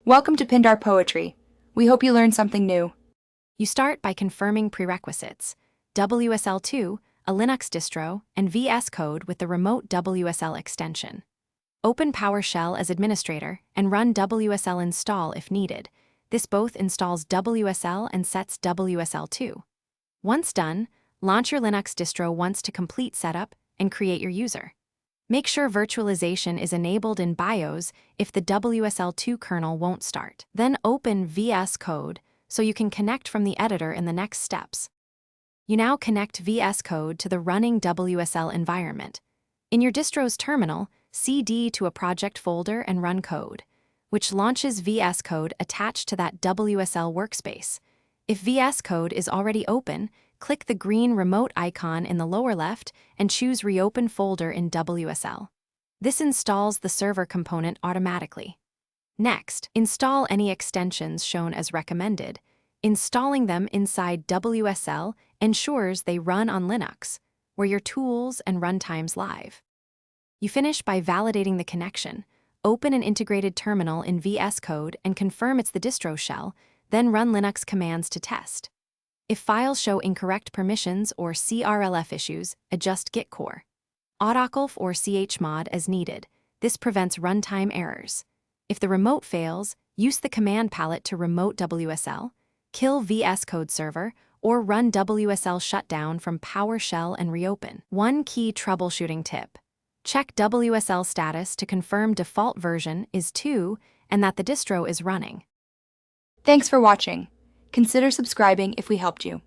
Welcome to Pindar Poetry. We hope you learned something new. You start by confirming prerequisites: WSL2, a Linux distro, and Vscode with the remote WSL extension. Open PowerShell as administrator and run WSL install if needed. This both installs WSL and sets WSL2. Once done, launch your Linux distro once to complete setup and create your user. Make sure virtualization is enabled in BIOS if the WSL2 kernel won't start. Then open Vscode so you can connect from the editor in the next steps. You now connect Vscode to the running WSL environment. In your distro's terminal, cd to a project folder and run code, which launches Vscode attached to that WSL workspace. If Vscode is already open, click the green remote icon in the lower left and choose Reopen Folder in WSL. This installs the server component automatically. Next, install any extensions shown as recommended. Installing them inside WSL ensures they run on Linux, where your tools and runtime's live. You finish by validating the connection. Open an integrated terminal in Vscode and confirm it's the distro shell, then run Linux commands to test. If files show incorrect permissions or CRLF issues, adjust git core. Autoculf or chmod as needed. This prevents runtime errors. If the remote fails, use the command palette to remote WSL, kill Vscode server, or run WSL shutdown from PowerShell and reopen. One key troubleshooting tip: check WSL status to confirm default version is 2 and that the distro is running. Thanks for watching. Consider subscribing if we helped you.